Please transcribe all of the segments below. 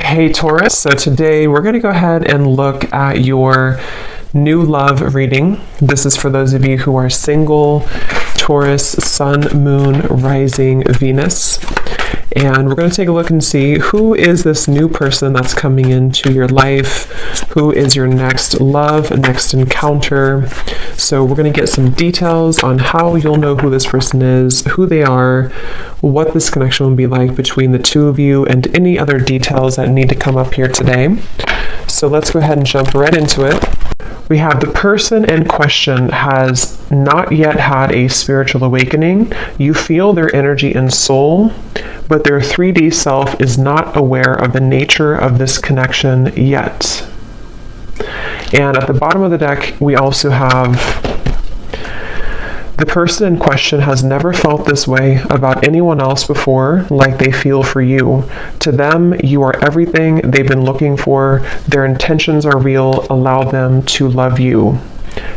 Hey Taurus, so today we're going to go ahead and look at your new love reading. This is for those of you who are single, Taurus, Sun, Moon, Rising, Venus. And we're going to take a look and see who is this new person that's coming into your life, who is your next love, next encounter. So we're going to get some details on how you'll know who this person is, who they are, what this connection will be like between the two of you, and any other details that need to come up here today. So let's go ahead and jump right into it. We have the person in question has not yet had a spiritual awakening. You feel their energy and soul, but their 3D self is not aware of the nature of this connection yet. And at the bottom of the deck, we also have the person in question has never felt this way about anyone else before, like they feel for you. To them, you are everything they've been looking for. Their intentions are real. Allow them to love you.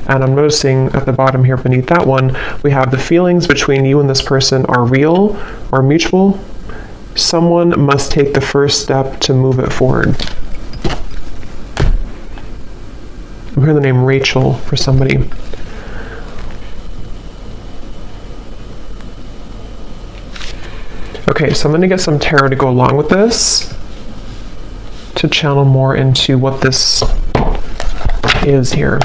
And I'm noticing at the bottom here beneath that one, we have the feelings between you and this person are real or mutual. Someone must take the first step to move it forward. I'm hearing the name Rachel for somebody. Okay, so I'm going to get some tarot to go along with this to channel more into what this is here.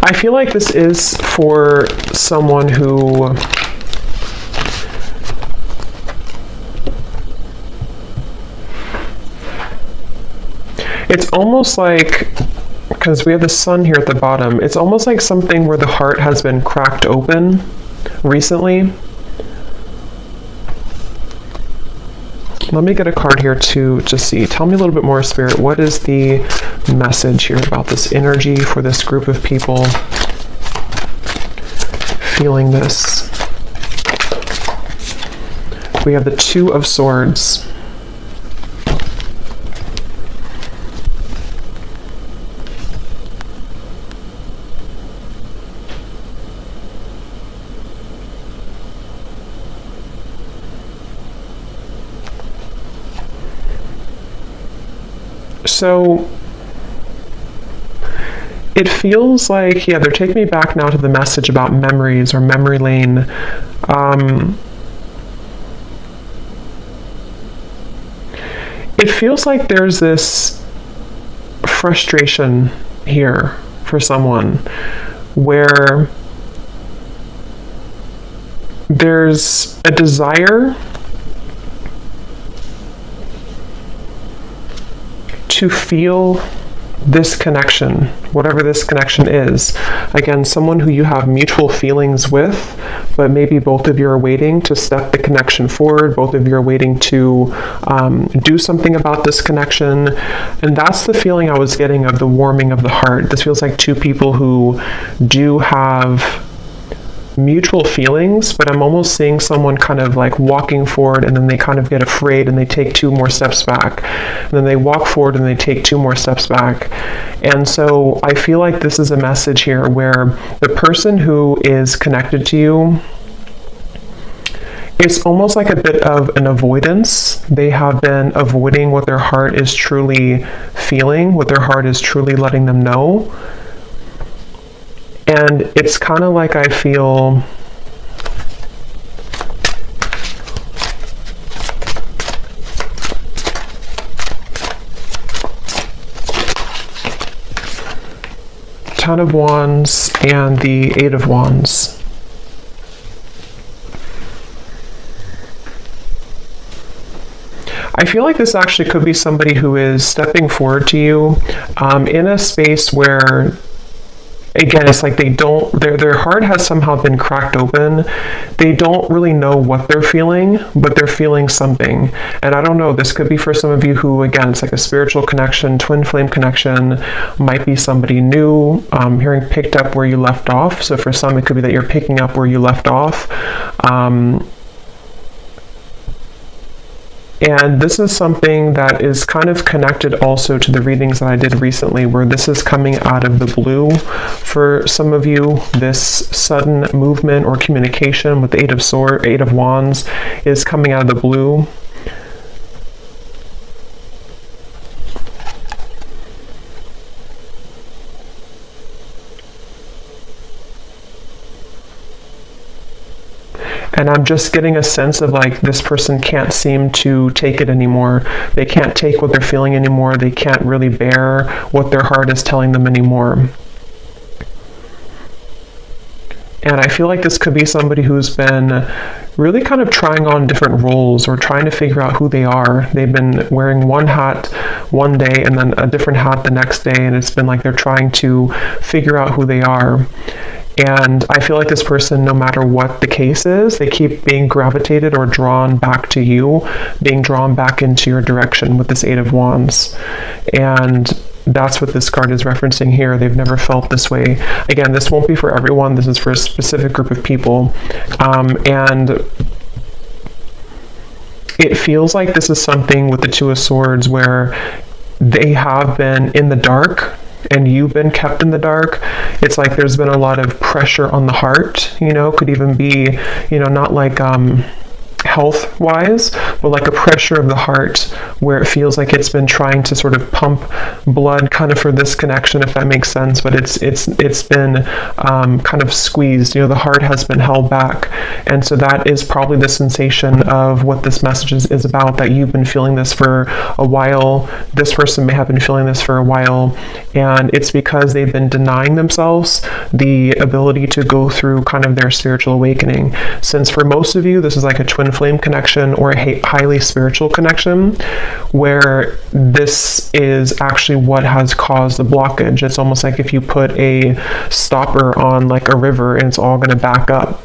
I feel like this is for someone who it's almost like, because we have the sun here at the bottom, it's almost like something where the heart has been cracked open recently. Let me get a card here to see. Tell me a little bit more, Spirit. What is the message here about this energy for this group of people feeling this? We have the Two of Swords. So it feels like, yeah, they're taking me back now to the message about memories or memory lane. It feels like there's this frustration here for someone where there's a desire to feel this connection, whatever this connection is. Again, someone who you have mutual feelings with, but maybe both of you are waiting to step the connection forward. Both of you are waiting to do something about this connection. And that's the feeling I was getting of the warming of the heart. This feels like two people who do have mutual feelings, but I'm almost seeing someone kind of like walking forward and then they kind of get afraid and they take two more steps back. And then they walk forward and they take two more steps back. And so I feel like this is a message here where the person who is connected to you, it's almost like a bit of an avoidance. They have been avoiding what their heart is truly feeling, what their heart is truly letting them know. And it's kind of like I feel Ten of Wands and the Eight of Wands. I feel like this actually could be somebody who is stepping forward to you in a space where, again, it's like they don't, their heart has somehow been cracked open. They don't really know what they're feeling, but they're feeling something. And I don't know, this could be for some of you who, again, it's like a spiritual connection, twin flame connection, might be somebody new, hearing picked up where you left off. So for some, it could be that you're picking up where you left off. And this is something that is kind of connected also to the readings that I did recently, where this is coming out of the blue for some of you. This sudden movement or communication with the Eight of Wands is coming out of the blue. And I'm just getting a sense of like this person can't seem to take it anymore. They can't take what they're feeling anymore. They can't really bear what their heart is telling them anymore. And I feel like this could be somebody who's been really kind of trying on different roles or trying to figure out who they are. They've been wearing one hat one day and then a different hat the next day. And it's been like they're trying to figure out who they are. And I feel like this person, no matter what the case is, they keep being gravitated or drawn back to you, being drawn back into your direction with this Eight of Wands. And that's what this card is referencing here. They've never felt this way. Again, this won't be for everyone. This is for a specific group of people. And it feels like this is something with the Two of Swords where they have been in the dark and you've been kept in the dark. It's like there's been a lot of pressure on the heart, could even be, not like health wise, but like a pressure of the heart where it feels like it's been trying to sort of pump blood kind of for this connection, if that makes sense. But it's been kind of squeezed, the heart has been held back. And so that is probably the sensation of what this message is about, that you've been feeling this for a while. This person may have been feeling this for a while, and it's because they've been denying themselves the ability to go through kind of their spiritual awakening. Since for most of you, this is like a twin flame connection or a highly spiritual connection, where this is actually what has caused the blockage. It's almost like if you put a stopper on like a river and it's all going to back up.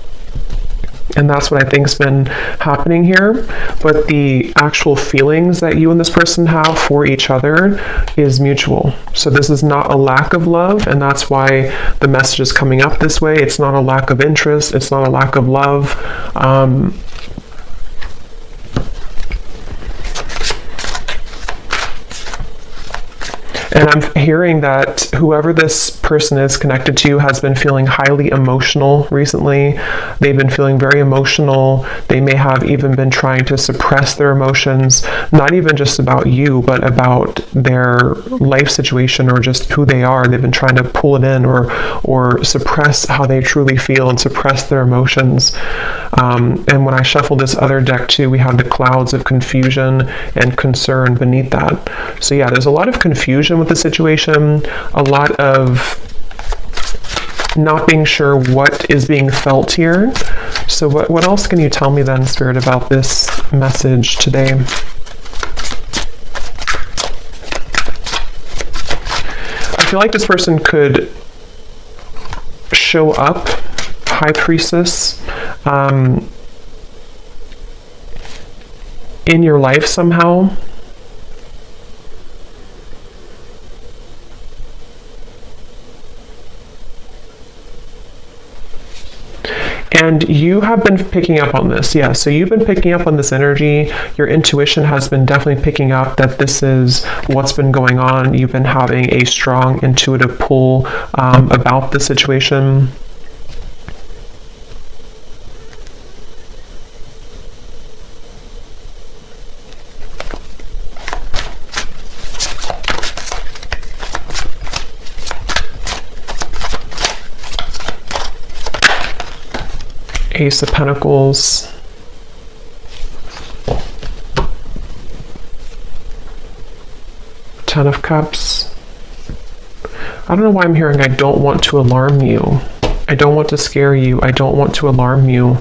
And that's what I think's been happening here. But the actual feelings that you and this person have for each other is mutual. So this is not a lack of love, and that's why the message is coming up this way. It's not a lack of interest. It's not a lack of love. And I'm hearing that whoever this person is connected to has been feeling highly emotional recently. They've been feeling very emotional. They may have even been trying to suppress their emotions, not even just about you, but about their life situation or just who they are. They've been trying to pull it in or suppress how they truly feel and suppress their emotions. And when I shuffle this other deck too, we have the clouds of confusion and concern beneath that. So yeah, there's a lot of confusion with the situation, a lot of not being sure what is being felt here. So what else can you tell me then, Spirit, about this message today? I feel like this person could show up, High Priestess, in your life somehow. And you have been picking up on this, yeah. So you've been picking up on this energy. Your intuition has been definitely picking up that this is what's been going on. You've been having a strong intuitive pull about the situation. Ace of Pentacles, Ten of Cups. I don't know why I'm hearing I don't want to alarm you. I don't want to scare you. I don't want to alarm you.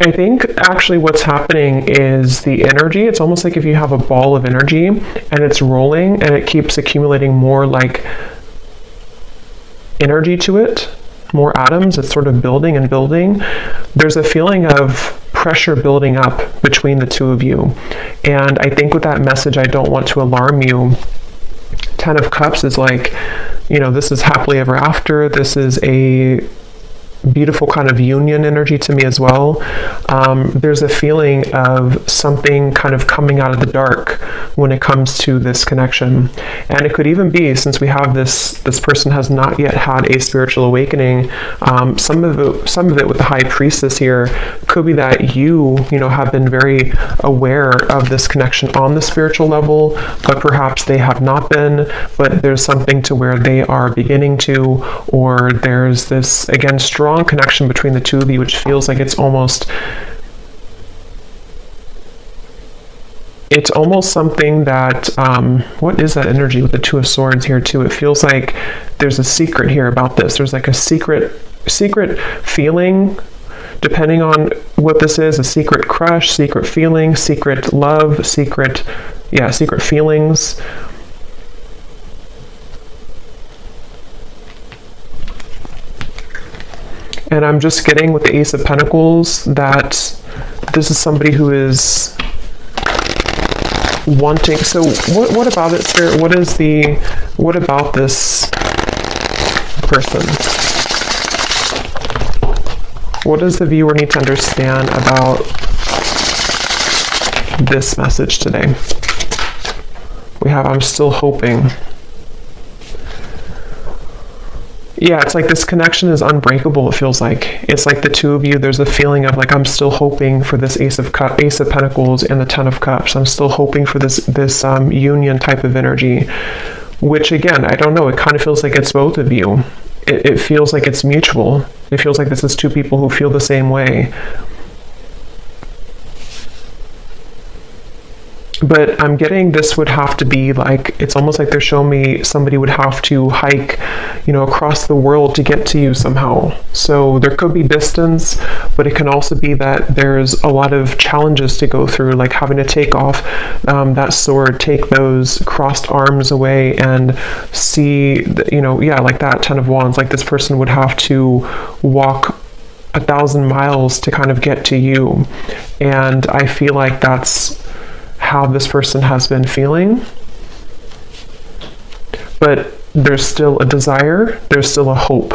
I think actually what's happening is the energy. It's almost like if you have a ball of energy and it's rolling and it keeps accumulating more like energy to it, more atoms. It's sort of building and building. There's a feeling of pressure building up between the two of you. And I think with that message, I don't want to alarm you. Ten of Cups is like, this is happily ever after. This is a beautiful kind of union energy to me as well. There's a feeling of something kind of coming out of the dark when it comes to this connection. And it could even be, since we have this person has not yet had a spiritual awakening, some of it with the High Priestess here could be that you have been very aware of this connection on the spiritual level, but perhaps they have not been, but there's something to where they are beginning to, or there's this, again, strong connection between the two of you, which feels like it's almost something that, what is that energy with the Two of Swords here too? It feels like there's a secret here about this. There's like a secret feeling, depending on what this is, a secret crush, secret feeling, secret love, secret feelings. And I'm just getting with the Ace of Pentacles that this is somebody who is wanting. So what about it, Spirit? What about this person? What does the viewer need to understand about this message today? We have, I'm still hoping. Yeah, it's like this connection is unbreakable, it feels like. It's like the two of you, there's a feeling of like, I'm still hoping for this Ace of Pentacles and the Ten of Cups. I'm still hoping for this union type of energy, which again, I don't know, it kind of feels like it's both of you. It feels like it's mutual. It feels like this is two people who feel the same way. But I'm getting this would have to be like, it's almost like they're showing me somebody would have to hike, across the world to get to you somehow. So there could be distance, but it can also be that there's a lot of challenges to go through, like having to take off that sword, take those crossed arms away and see, like that Ten of Wands, like this person would have to walk 1,000 miles to kind of get to you. And I feel like that's how this person has been feeling, but there's still a desire, there's still a hope.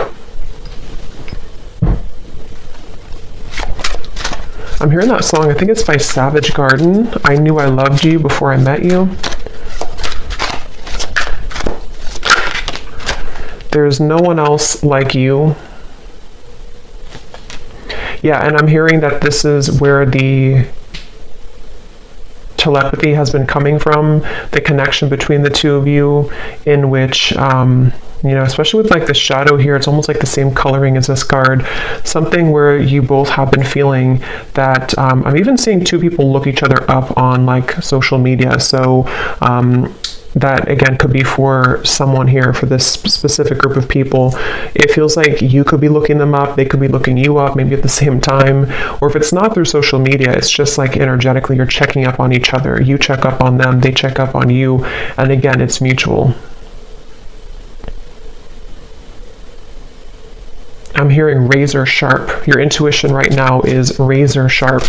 I'm hearing that song, I think it's by Savage Garden, I Knew I Loved You Before I Met You. There's no one else like you. Yeah, and I'm hearing that this is where the telepathy has been coming from, the connection between the two of you, in which especially with like the shadow here, it's almost like the same coloring as this card, something where you both have been feeling that I'm even seeing two people look each other up on like social media. So that again could be for someone here, for this specific group of people. It feels like you could be looking them up, they could be looking you up, maybe at the same time. Or if it's not through social media, it's just like energetically you're checking up on each other. You check up on them, they check up on you, and again, it's mutual. I'm hearing razor sharp. Your intuition right now is razor sharp.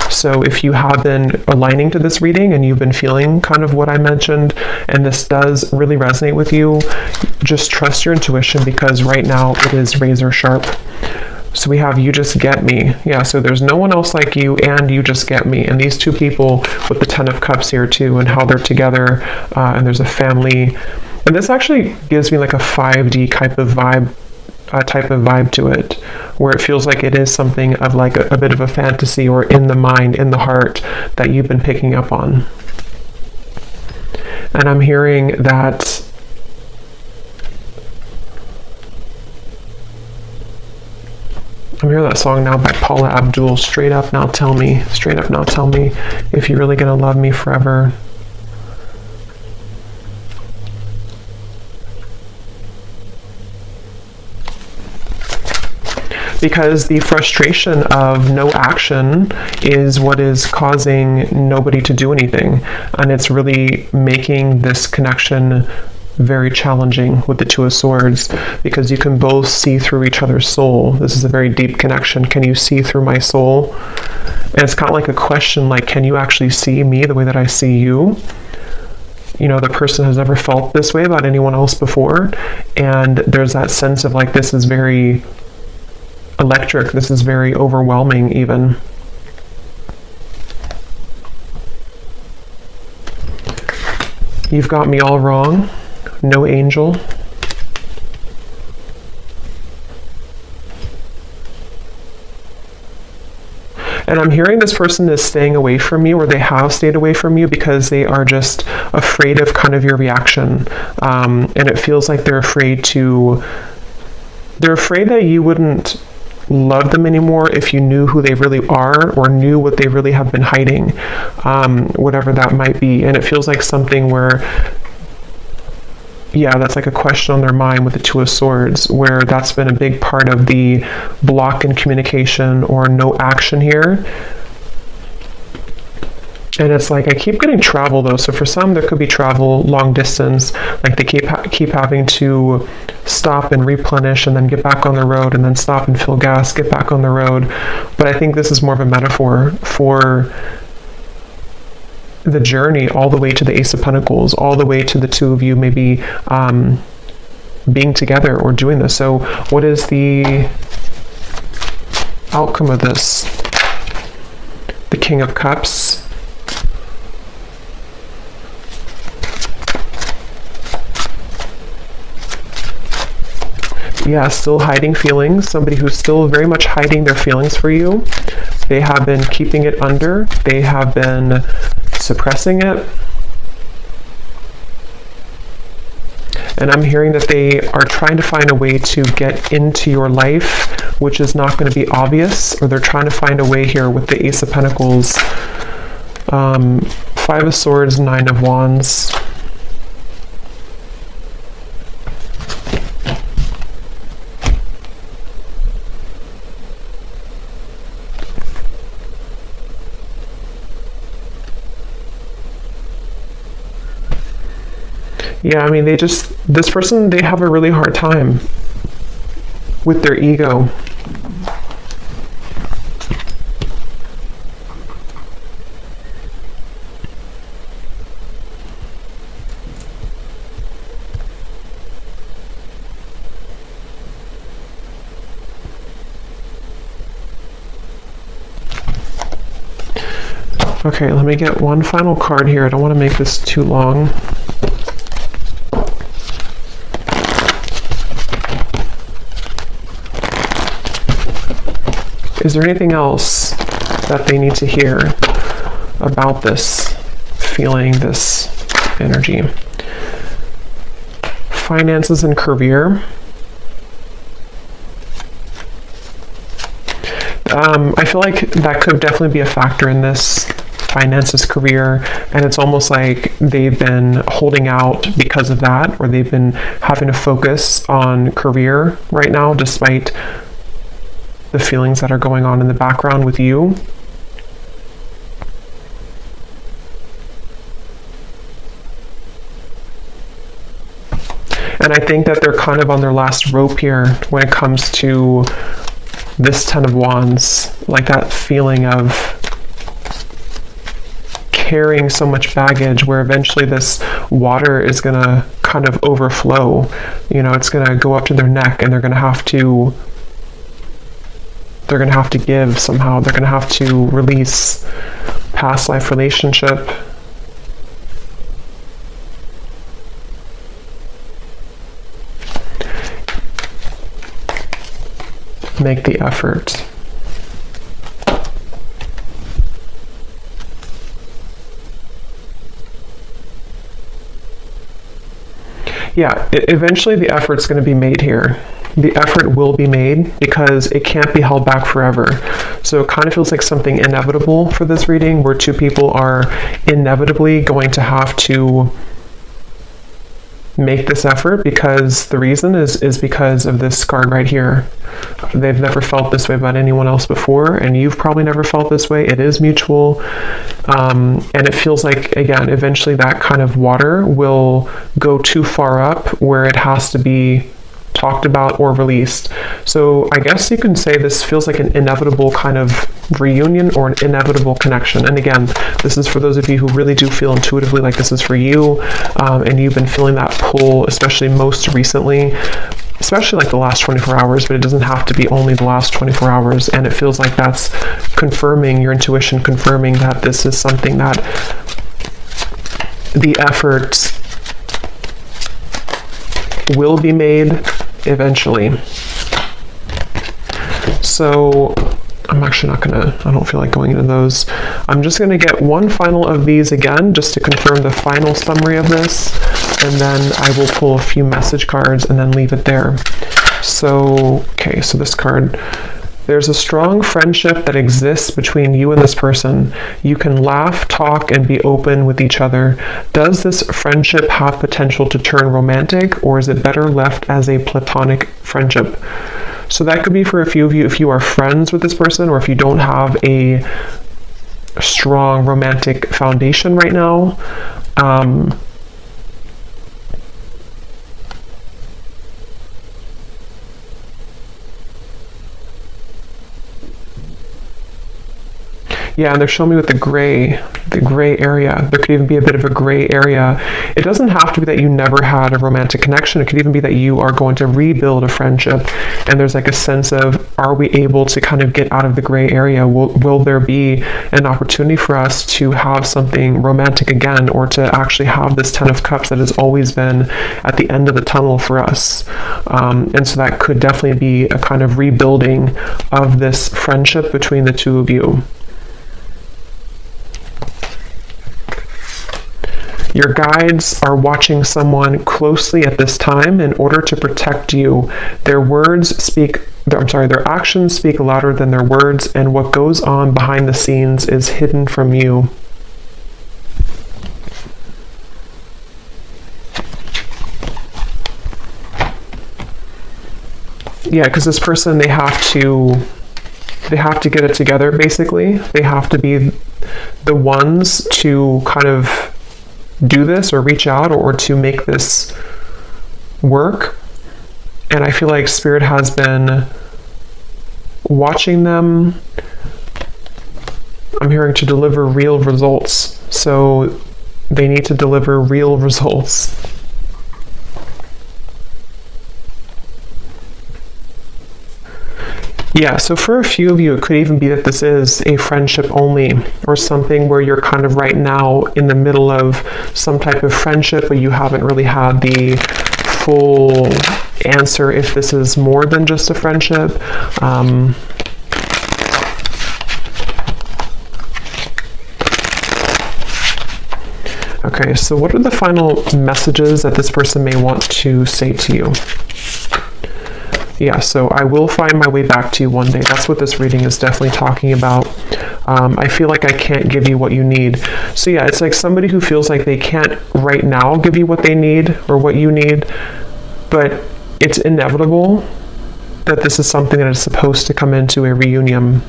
So if you have been aligning to this reading and you've been feeling kind of what I mentioned, and this does really resonate with you, just trust your intuition, because right now it is razor sharp. So we have You Just Get Me. Yeah, so there's no one else like you, and You Just Get Me. And these two people with the Ten of Cups here too, and how they're together, and there's a family. And this actually gives me like a 5D type of vibe to it, where it feels like it is something of like a bit of a fantasy, or in the mind, in the heart, that you've been picking up on. And I'm hearing that song now by Paula Abdul, Straight Up Now Tell Me, Straight Up Now Tell Me If You're Really Gonna Love Me Forever. Because the frustration of no action is what is causing nobody to do anything. And it's really making this connection very challenging with the Two of Swords, because you can both see through each other's soul. This is a very deep connection. Can you see through my soul? And it's kind of like a question, like, can you actually see me the way that I see you? The person has never felt this way about anyone else before. And there's that sense of like, this is very electric. This is very overwhelming even. You've got me all wrong. No angel. And I'm hearing this person is staying away from you, or they have stayed away from you because they are just afraid of kind of your reaction. And it feels like they're afraid that you wouldn't love them anymore if you knew who they really are, or knew what they really have been hiding, whatever that might be. And it feels like something where, yeah, that's like a question on their mind with the Two of Swords, where that's been a big part of the block in communication or no action here. And it's like, I keep getting travel though. So for some, there could be travel long distance, like they keep having to stop and replenish and then get back on the road, and then stop and fill gas, get back on the road. But I think this is more of a metaphor for the journey all the way to the Ace of Pentacles, all the way to the two of you maybe being together or doing this. So what is the outcome of this? The King of Cups. Yeah, still hiding feelings. Somebody who's still very much hiding their feelings for you. They have been keeping it under. They have been suppressing it. And I'm hearing that they are trying to find a way to get into your life, which is not going to be obvious, or they're trying to find a way here with the Ace of Pentacles, Five of Swords, Nine of Wands. Yeah, I mean, this person, they have a really hard time with their ego. Okay, let me get one final card here. I don't want to make this too long. Is there anything else that they need to hear about this feeling, this energy? Finances and career. I feel like that could definitely be a factor in this. Finances, career, and it's almost like they've been holding out because of that, or they've been having to focus on career right now, despite the feelings that are going on in the background with you. And I think that they're kind of on their last rope here when it comes to this Ten of Wands, like that feeling of carrying so much baggage, where eventually this water is going to kind of overflow. You know, it's going to go up to their neck, and they're going to have to give somehow. They're going to have to release past life relationship. Make the effort. Yeah, eventually the effort's going to be made here. The effort will be made because it can't be held back forever. So it kind of feels like something inevitable for this reading, where two people are inevitably going to have to make this effort, because the reason is because of this card right here. They've never felt this way about anyone else before, and you've probably never felt this way. It is mutual, and it feels like, again, eventually that kind of water will go too far up where it has to be talked about or released. So I guess you can say this feels like an inevitable kind of reunion, or an inevitable connection. And again, this is for those of you who really do feel intuitively like this is for you, and you've been feeling that pull, especially most recently. especially like the last 24 hours, but it doesn't have to be only the last 24 hours. And it feels like that's confirming, your intuition confirming that this is something that the effort will be made eventually. So I'm actually not gonna, I don't feel like going into those. I'm just gonna get one final of these again, just to confirm the final summary of this, and then I will pull a few message cards and then leave it there. So, okay, so this card, there's a strong friendship that exists between you and this person. You can laugh, talk, and be open with each other. Does this friendship have potential to turn romantic, or is it better left as a platonic friendship? So that could be for a few of you if you are friends with this person, or if you don't have a strong romantic foundation right now. Yeah, and they're showing me with the gray area. There could even be a bit of a gray area. It doesn't have to be that you never had a romantic connection. It could even be that you are going to rebuild a friendship, and there's like a sense of, are we able to kind of get out of the gray area? Will there be an opportunity for us to have something romantic again, or to actually have this 10 of Cups that has always been at the end of the tunnel for us? And so that could definitely be a kind of rebuilding of this friendship between the two of you. Your guides are watching someone closely at this time in order to protect you. Their actions speak louder than their words, and what goes on behind the scenes is hidden from you. Yeah, because this person, they have to get it together, basically. They have to be the ones to kind of do this, or reach out, or to make this work. And I feel like Spirit has been watching them. I'm hearing to deliver real results. So they need to deliver real results. Yeah, so for a few of you, it could even be that this is a friendship only, or something where you're kind of right now in the middle of some type of friendship, but you haven't really had the full answer if this is more than just a friendship. Okay, so what are the final messages that this person may want to say to you? Yeah, so I will find my way back to you one day. That's what this reading is definitely talking about. I feel like I can't give you what you need. So yeah, it's like somebody who feels like they can't right now give you what they need or what you need, but it's inevitable that this is something that is supposed to come into a reunion.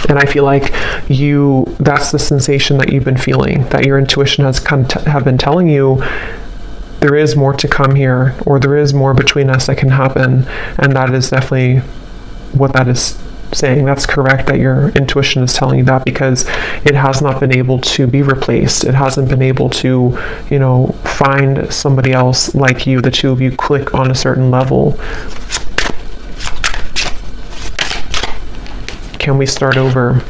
And I feel like that's the sensation that you've been feeling, that your intuition has have been telling you there is more to come here, or there is more between us that can happen. And that is definitely what that is saying. That's correct that your intuition is telling you that, because it has not been able to be replaced. It hasn't been able to, find somebody else like you. The two of you click on a certain level. Can we start over?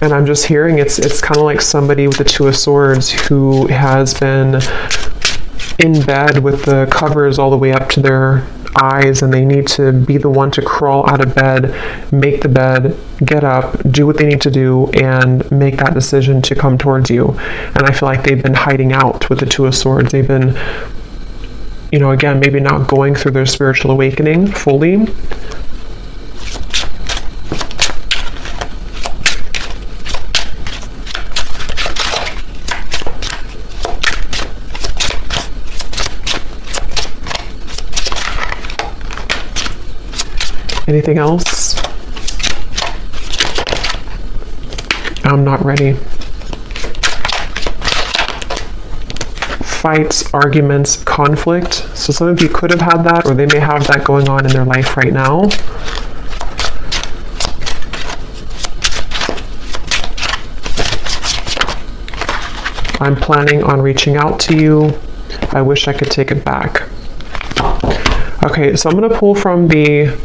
And I'm just hearing it's kind of like somebody with the Two of Swords who has been in bed with the covers all the way up to their eyes, and they need to be the one to crawl out of bed, make the bed, get up, do what they need to do, and make that decision to come towards you. And I feel like they've been hiding out with the Two of Swords. They've been, again, maybe not going through their spiritual awakening fully. Anything else? I'm not ready. Fights, arguments, conflict. So some of you could have had that, or they may have that going on in their life right now. I'm planning on reaching out to you. I wish I could take it back. Okay, so I'm going to pull from the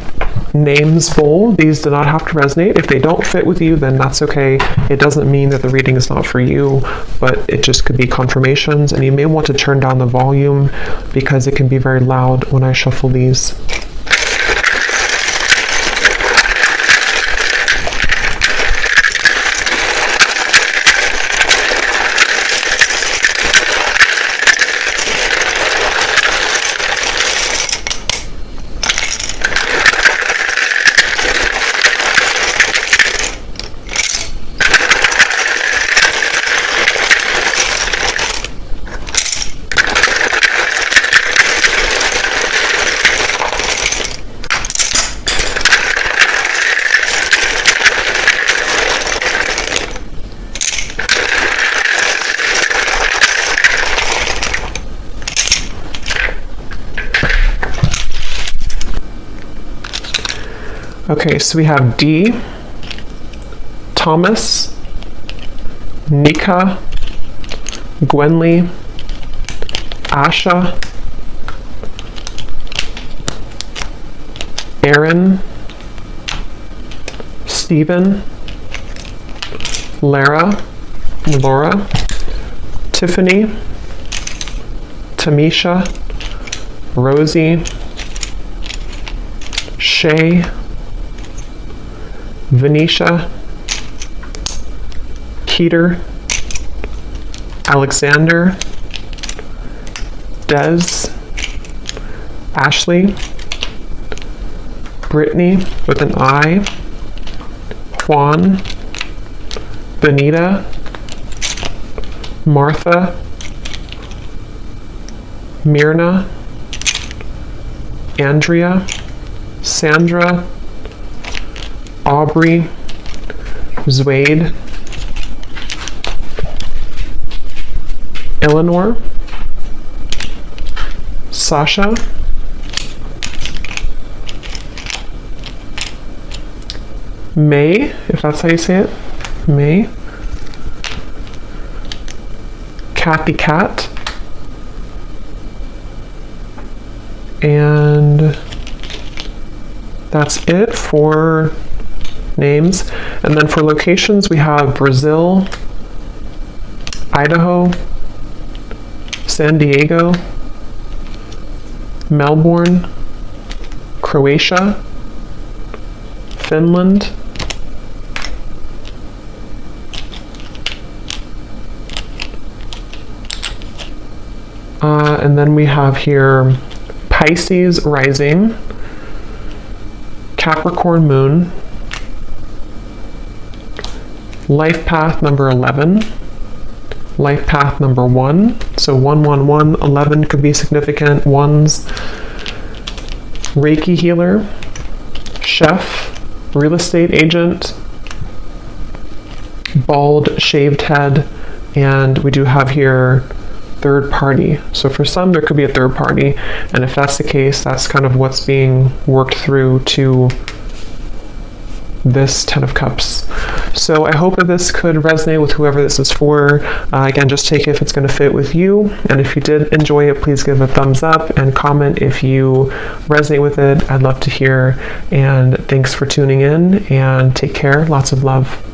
names bowl. These do not have to resonate. If they don't fit with you, then that's okay. It doesn't mean that the reading is not for you, but it just could be confirmations, and you may want to turn down the volume because it can be very loud when I shuffle these. Okay, so we have D, Thomas, Nika, Gwenly, Asha, Aaron, Stephen, Laura, Tiffany, Tamisha, Rosie, Shay, Venetia, Keter, Alexander, Des, Ashley, Brittany with an I, Juan, Benita, Martha, Myrna, Andrea, Sandra, Aubrey, Zwade, Eleanor, Sasha, May, if that's how you say it, May, Kathy Cat, and that's it for names. And then for locations, we have Brazil, Idaho, San Diego, Melbourne, Croatia, Finland, and then we have here Pisces rising, Capricorn moon, life path number 11, life path number 1, so 111, 11 could be significant ones, Reiki healer, chef, real estate agent, bald shaved head, and we do have here third party. So for some there could be a third party, and if that's the case, that's kind of what's being worked through to this 10 of Cups. So I hope that this could resonate with whoever this is for. Again, just take it if it's going to fit with you, and if you did enjoy it, please give a thumbs up and comment if you resonate with it. I'd love to hear, and thanks for tuning in, and take care. Lots of love.